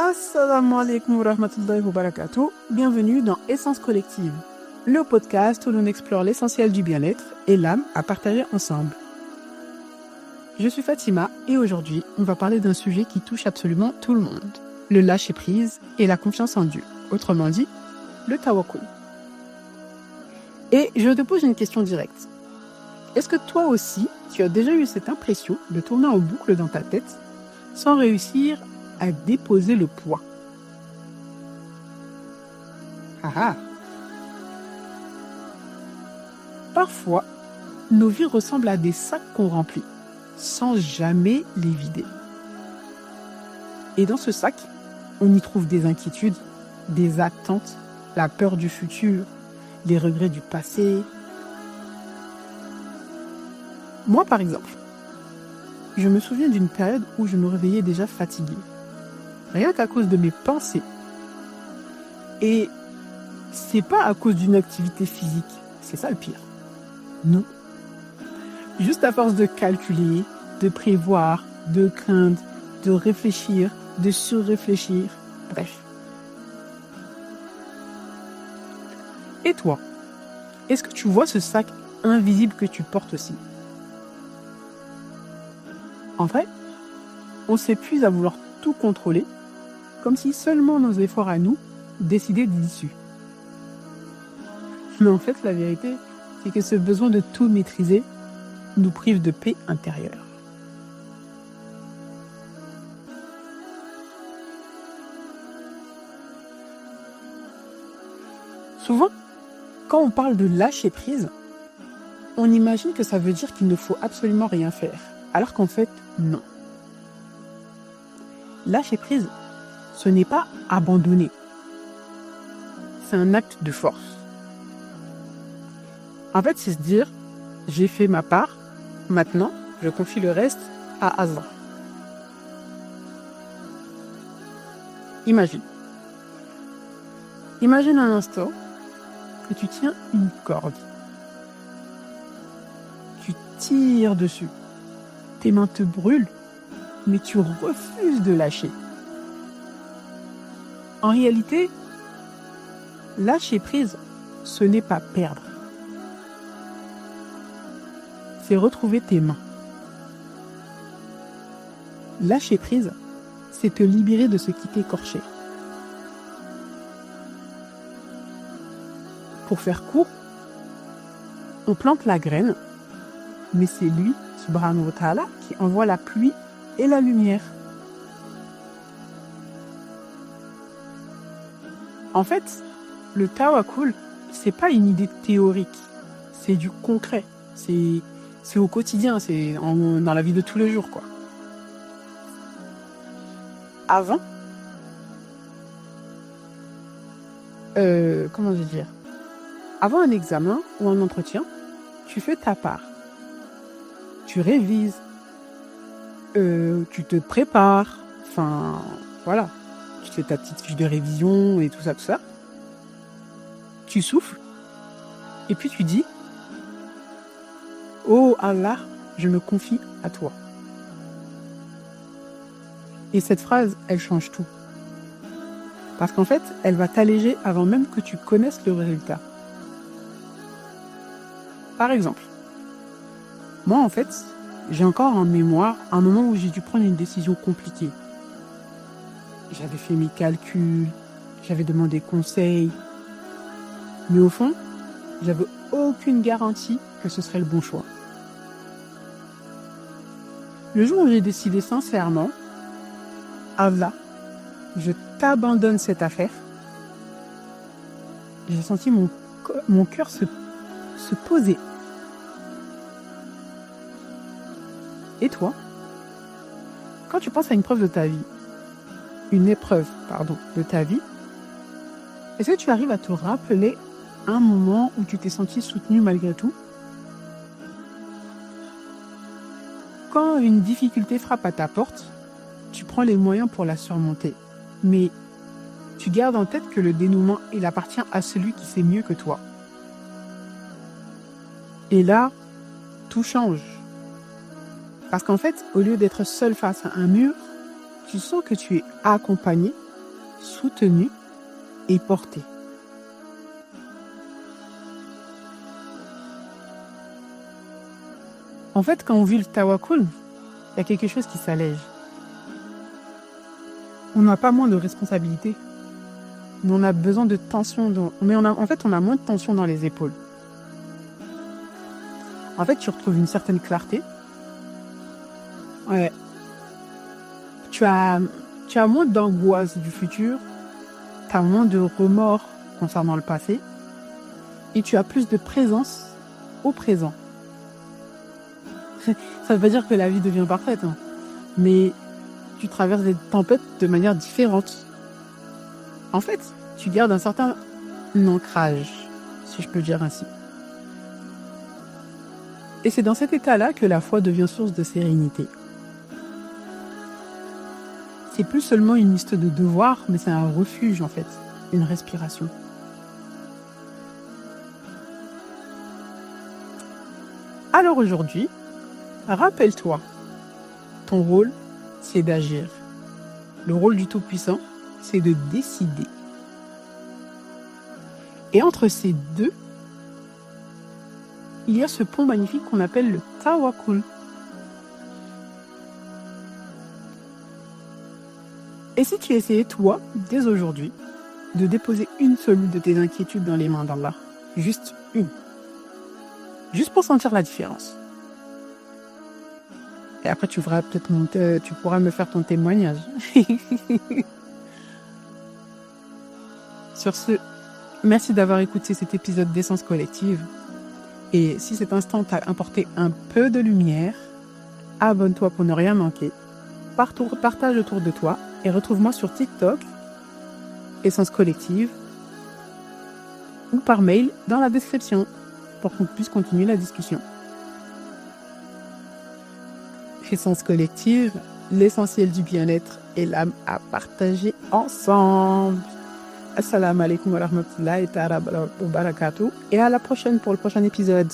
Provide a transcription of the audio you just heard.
Assalamu alaikum wa rahmatullahi wa barakatuh. Bienvenue dans Essence Collective, le podcast où l'on explore l'essentiel du bien-être et l'âme à partager ensemble. Je suis Fatima et aujourd'hui, on va parler d'un sujet qui touche absolument tout le monde, le lâcher-prise et la confiance en Dieu, autrement dit, le tawakkul. Et je te pose une question directe. Est-ce que toi aussi, tu as déjà eu cette impression de tourner en boucle dans ta tête sans réussir à déposer le poids? Parfois, nos vies ressemblent à des sacs qu'on remplit, sans jamais les vider. Et dans ce sac, on y trouve des inquiétudes, des attentes, la peur du futur, les regrets du passé. Moi, par exemple, je me souviens d'une période où je me réveillais déjà fatiguée, rien qu'à cause de mes pensées. Et c'est pas à cause d'une activité physique, c'est ça le pire. Non. Juste à force de calculer, de prévoir, de craindre, de réfléchir, de surréfléchir, bref. Et toi, est-ce que tu vois ce sac invisible que tu portes aussi? En vrai, on s'épuise à vouloir tout contrôler, comme si seulement nos efforts à nous décidaient de l'issue. Mais en fait, la vérité, c'est que ce besoin de tout maîtriser nous prive de paix intérieure. Souvent, quand on parle de lâcher prise, on imagine que ça veut dire qu'il ne faut absolument rien faire, alors qu'en fait, non. Lâcher prise, ce n'est pas abandonner. C'est un acte de force. En fait, c'est se dire, j'ai fait ma part, maintenant, je confie le reste à Allah. Imagine un instant que tu tiens une corde. Tu tires dessus. Tes mains te brûlent, mais tu refuses de lâcher. En réalité, lâcher prise, ce n'est pas perdre. C'est retrouver tes mains. Lâcher prise, c'est te libérer de ce qui t'écorchait. Pour faire court, on plante la graine, mais c'est lui, subhanahu wa ta'ala, qui envoie la pluie et la lumière. En fait, le tawakkul, c'est pas une idée théorique, c'est du concret, c'est au quotidien, c'est dans la vie de tous les jours, quoi. Avant, comment je vais dire, avant un examen ou un entretien, tu fais ta part. Tu révises, tu te prépares, enfin, voilà. Tu fais ta petite fiche de révision et tout ça. Tu souffles, et puis tu dis, oh Allah, je me confie à toi. Et cette phrase, elle change tout. Parce qu'en fait, elle va t'alléger avant même que tu connaisses le résultat. Par exemple, moi en fait, j'ai encore en mémoire un moment où j'ai dû prendre une décision compliquée. J'avais fait mes calculs, j'avais demandé conseil, mais au fond, j'avais aucune garantie que ce serait le bon choix. Le jour où j'ai décidé sincèrement, Allah, je t'abandonne cette affaire, j'ai senti mon cœur se poser. Et toi, quand tu penses à une épreuve de ta vie, est-ce que tu arrives à te rappeler un moment où tu t'es senti soutenu malgré tout? Quand une difficulté frappe à ta porte, tu prends les moyens pour la surmonter. Mais tu gardes en tête que le dénouement, il appartient à celui qui sait mieux que toi. Et là, tout change. Parce qu'en fait, au lieu d'être seul face à un mur, tu sens que tu es accompagné soutenu et porté. En fait, quand on vit le tawakkul, il y a quelque chose qui s'allège. On n'a pas moins de responsabilités, mais on a besoin de tension. En fait, on a moins de tension dans les épaules. En fait, tu retrouves une certaine clarté. Ouais. Tu as moins d'angoisse du futur, tu as moins de remords concernant le passé, et tu as plus de présence au présent. Ça ne veut pas dire que la vie devient parfaite, hein, mais tu traverses des tempêtes de manière différente. En fait, tu gardes un certain ancrage, si je peux dire ainsi. Et c'est dans cet état-là que la foi devient source de sérénité. C'est plus seulement une liste de devoirs, mais c'est un refuge en fait, une respiration. Alors aujourd'hui, rappelle-toi, ton rôle, c'est d'agir. Le rôle du Tout-Puissant, c'est de décider. Et entre ces deux, il y a ce pont magnifique qu'on appelle le tawakkul. Et si tu essayais, toi, dès aujourd'hui, de déposer une seule de tes inquiétudes dans les mains d'Allah, juste une, juste pour sentir la différence. Et après, tu pourras me faire ton témoignage. Sur ce, merci d'avoir écouté cet épisode d'Essence Collective. Et si cet instant t'a apporté un peu de lumière, abonne-toi pour ne rien manquer. Partage autour de toi et retrouve-moi sur TikTok, Essence Collective, ou par mail dans la description pour qu'on puisse continuer la discussion. Essence Collective, l'essentiel du bien-être et l'âme à partager ensemble. Assalamu alaikum wa rahmatullahi wa barakatuh et à la prochaine pour le prochain épisode.